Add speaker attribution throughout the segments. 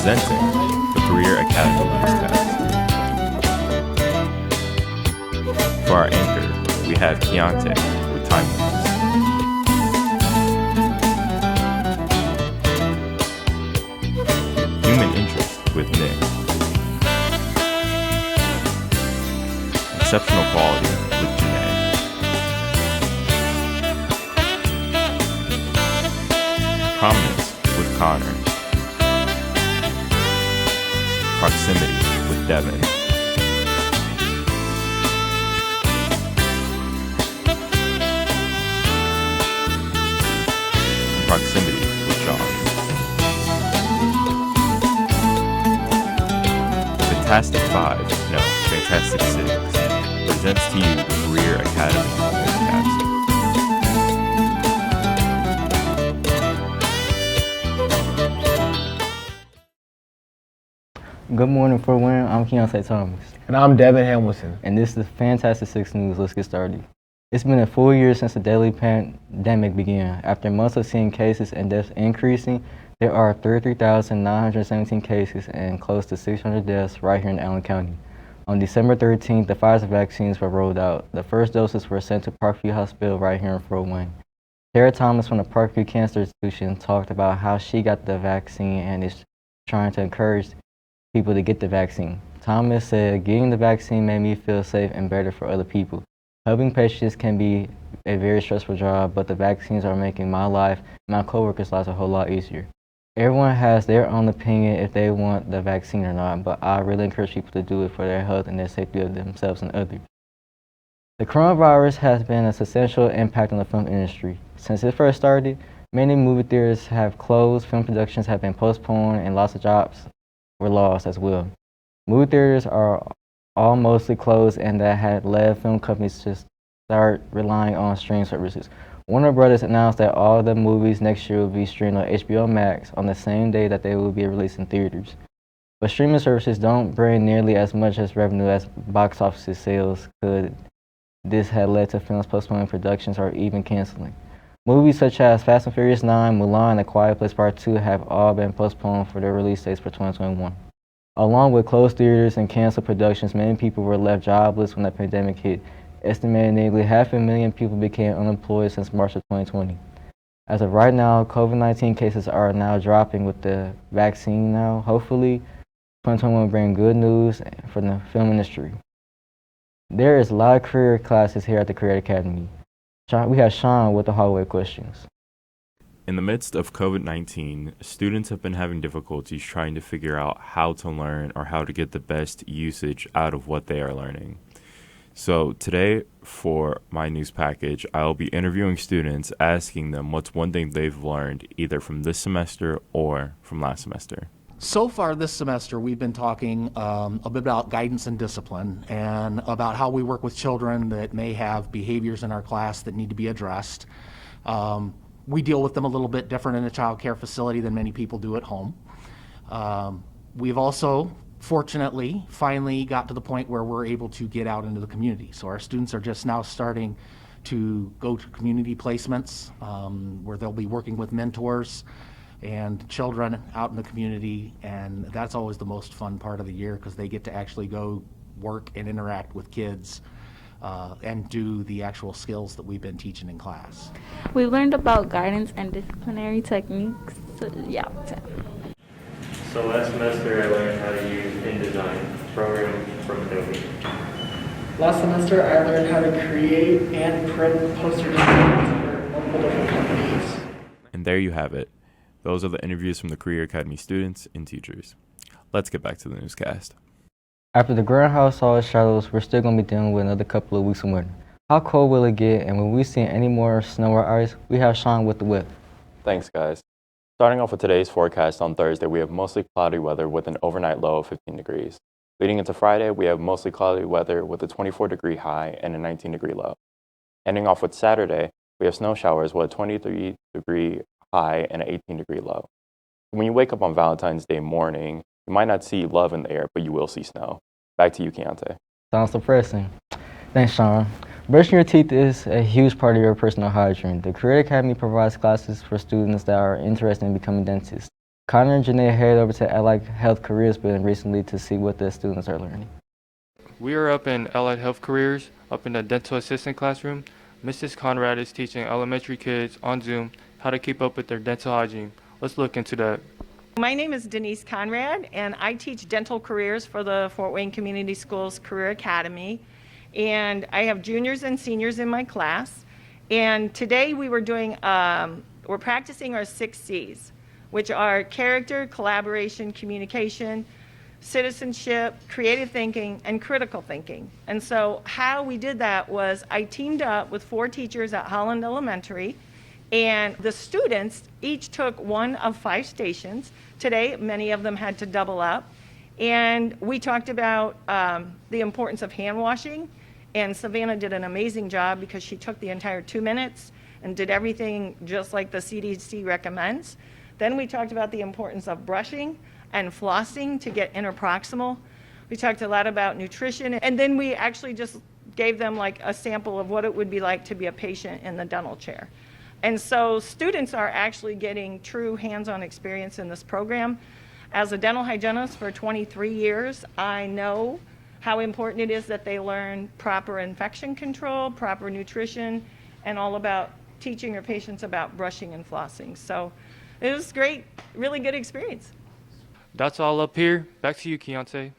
Speaker 1: Presenting the Career Academy Newscast. For our anchor, we have Keontae with Time Limits. Human Interest with Nick. Exceptional Quality with Janae. Prominence with Connor. Proximity with Devin. And Proximity with Shawn. Fantastic Five, no, Fantastic Six, presents to you the Career Academy Newscast.
Speaker 2: Good morning, Fort Wayne. I'm Keontae Thomas.
Speaker 3: And I'm Devin Hamilton.
Speaker 2: And this is Fantastic Six News. Let's get started. It's been a full year since the deadly pandemic began. After months of seeing cases and deaths increasing, there are 33,917 cases and close to 600 deaths right here in Allen County. On December 13th, the Pfizer vaccines were rolled out. The first doses were sent to Parkview Hospital right here in Fort Wayne. Sarah Thomas from the Parkview Cancer Institution talked about how she got the vaccine and is trying to encourage people to get the vaccine. Thomas said, "Getting the vaccine made me feel safe and better for other people. Helping patients can be a very stressful job, but the vaccines are making my life and my coworkers' lives a whole lot easier. Everyone has their own opinion if they want the vaccine or not, but I really encourage people to do it for their health and their safety of themselves and others." The coronavirus has been a substantial impact on the film industry. Since it first started, many movie theaters have closed, film productions have been postponed, and lots of jobs were lost as well. Movie theaters are all mostly closed, and that had led film companies to start relying on streaming services. Warner Brothers announced that all the movies next year will be streamed on HBO Max on the same day that they will be released in theaters. But streaming services don't bring nearly as much as revenue as box office sales could. This had led to films postponing productions or even canceling. Movies such as Fast and Furious 9, Mulan, and A Quiet Place Part 2 have all been postponed for their release dates for 2021. Along with closed theaters and canceled productions, many people were left jobless when the pandemic hit. Estimated nearly 500,000 people became unemployed since March of 2020. As of right now, COVID-19 cases are now dropping with the vaccine now. Hopefully, 2021 will bring good news for the film industry. There is a lot of career classes here at the Career Academy. We have Shawn with the hallway questions.
Speaker 1: In the midst of COVID-19, students have been having difficulties trying to figure out how to learn or how to get the best usage out of what they are learning. So today, for my news package, I'll be interviewing students, asking them what's one thing they've learned either from this semester or from last semester.
Speaker 4: So far this semester, we've been talking a bit about guidance and discipline and about how we work with children that may have behaviors in our class that need to be addressed. We deal with them a little bit different in a child care facility than many people do at home. We've also, fortunately, finally got to the point where we're able to get out into the community. So our students are just now starting to go to community placements where they'll be working with mentors and children out in the community, and that's always the most fun part of the year because they get to actually go work and interact with kids and do the actual skills that we've been teaching in class.
Speaker 5: We learned about guidance and disciplinary techniques.
Speaker 6: So last semester I learned how to use InDesign program from Adobe.
Speaker 7: Last semester I learned how to create and print poster designs for multiple different companies.
Speaker 1: And there you have it. Those are the interviews from the Career Academy students and teachers. Let's get back to the newscast.
Speaker 2: After the groundhog saw its shadows, we're still going to be dealing with another couple of weeks of winter. How cold will it get, and will we see any more snow or ice? We have Shawn with the whip.
Speaker 8: Thanks, guys. Starting off with today's forecast on Thursday, we have mostly cloudy weather with an overnight low of 15 degrees. Leading into Friday, we have mostly cloudy weather with a 24-degree high and a 19-degree low. Ending off with Saturday, we have snow showers with a 23-degree high and an 18-degree low. When you wake up on Valentine's Day morning, you might not see love in the air, but you will see snow. Back to you, Keontae.
Speaker 2: Sounds depressing. Thanks, Shawn. Brushing your teeth is a huge part of your personal hygiene. The Career Academy provides classes for students that are interested in becoming dentists. Connor and Janae headed over to Allied Health Careers Building recently to see what their students are learning.
Speaker 3: We are up in Allied Health Careers, up in the dental assistant classroom. Mrs. Conrad is teaching elementary kids on Zoom how to keep up with their dental hygiene. Let's look into that.
Speaker 9: My name is Denise Conrad, and I teach dental careers for the Fort Wayne Community Schools Career Academy. And I have juniors and seniors in my class. And today we were we're practicing our 6 C's, which are character, collaboration, communication, citizenship, creative thinking, and critical thinking. And so how we did that was I teamed up with 4 teachers at Holland Elementary, and the students each took one of 5 stations. Today, many of them had to double up. And we talked about the importance of hand washing, and Savannah did an amazing job because she took the entire 2 minutes and did everything just like the CDC recommends. Then we talked about the importance of brushing and flossing to get interproximal. We talked a lot about nutrition, and then we actually just gave them like a sample of what it would be like to be a patient in the dental chair. And so students are actually getting true hands-on experience in this program. As a dental hygienist for 23 years, I know how important it is that they learn proper infection control, proper nutrition, and all about teaching your patients about brushing and flossing. So it was great, really good experience.
Speaker 3: That's all up here. Back to you, Keontae.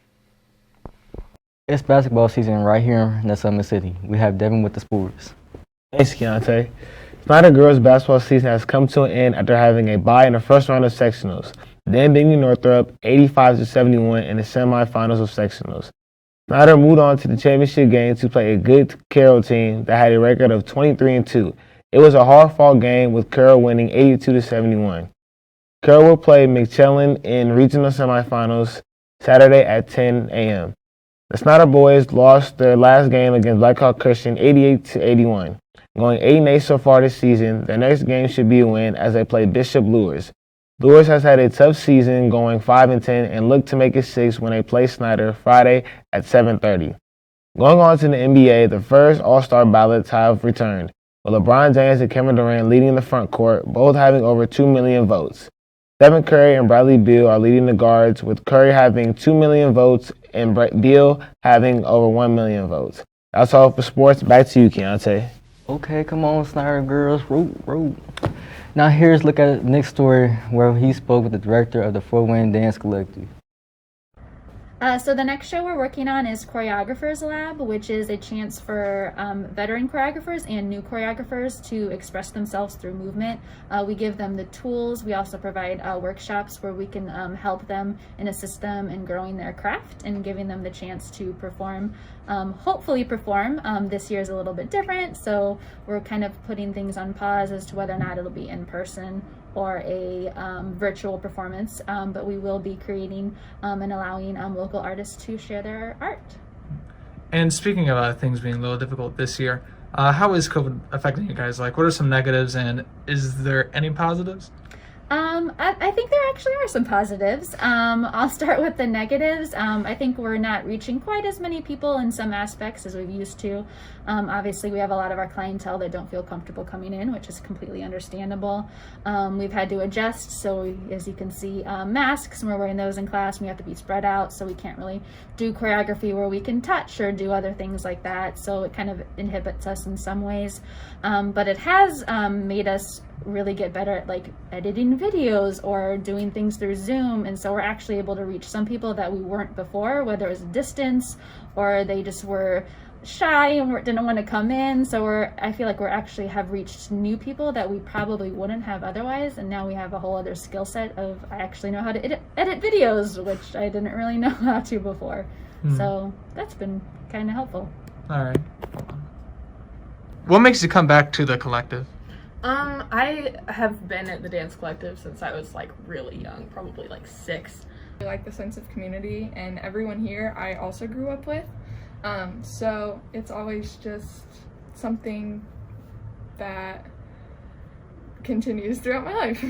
Speaker 2: It's basketball season right here in the Summit City. We have Devin with the sports.
Speaker 10: Thanks, Keontae. Snyder girls basketball season has come to an end after having a bye in the first round of sectionals. Then beating Northrop 85-71 in the semifinals of sectionals. Snyder moved on to the championship game to play a good Carroll team that had a record of 23-2. It was a hard-fought game with Carroll winning 82-71. Carroll will play McClellan in regional semifinals Saturday at 10 a.m. The Snyder boys lost their last game against Blackhawk Christian 88-81. Going 8-8 so far this season, their next game should be a win as they play Bishop Lures. Lures has had a tough season going 5-10 and look to make it 6 when they play Snyder Friday at 7:30. Going on to the NBA, the first All-Star ballots have returned, with LeBron James and Kevin Durant leading the front court, both having over 2 million votes. Stephen Curry and Bradley Beal are leading the guards, with Curry having 2 million votes and Beal having over 1 million votes. That's all for sports. Back to you, Keontae.
Speaker 2: Okay, come on, Snyder girls, root. Now here's a look at Nick's story where he spoke with the director of the Fort Wayne Dance Collective.
Speaker 11: So the next show we're working on is Choreographers Lab, which is a chance for veteran choreographers and new choreographers to express themselves through movement. We give them the tools. We also provide workshops where we can help them and assist them in growing their craft and giving them the chance to perform, hopefully perform. This year is a little bit different, so we're kind of putting things on pause as to whether or not it'll be in person or a virtual performance, but we will be creating and allowing local artists to share their art.
Speaker 12: And speaking of things being a little difficult this year, how is COVID affecting you guys? Like, what are some negatives, and is there any positives?
Speaker 11: I think there actually are some positives. I'll start with the negatives. I think we're not reaching quite as many people in some aspects as we've used to. Obviously, we have a lot of our clientele that don't feel comfortable coming in, which is completely understandable. We've had to adjust, so as you can see, masks, and we're wearing those in class, and we have to be spread out, so we can't really do choreography where we can touch or do other things like that, so it kind of inhibits us in some ways. But it has made us really get better at like editing videos or doing things through Zoom, and so we're actually able to reach some people that we weren't before, whether it was distance or they just were shy and didn't want to come in. So I feel like we're actually have reached new people that we probably wouldn't have otherwise, and now we have a whole other skill set of I actually know how to edit videos, which I didn't really know how to before. So that's been kind of helpful.
Speaker 12: All right. What makes you come back to the collective?
Speaker 13: I have been at the dance collective since I was like really young, probably like 6.
Speaker 14: I like the sense of community, and everyone here I also grew up with. So it's always just something that continues throughout my life.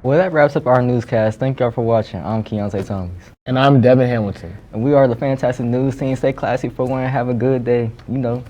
Speaker 2: Well, that wraps up our newscast. Thank y'all for watching. I'm Keontae Thomas.
Speaker 10: And I'm Devin Hamilton.
Speaker 2: And we are the Fantastic News Team. Stay classy for one. Have a good day. You know.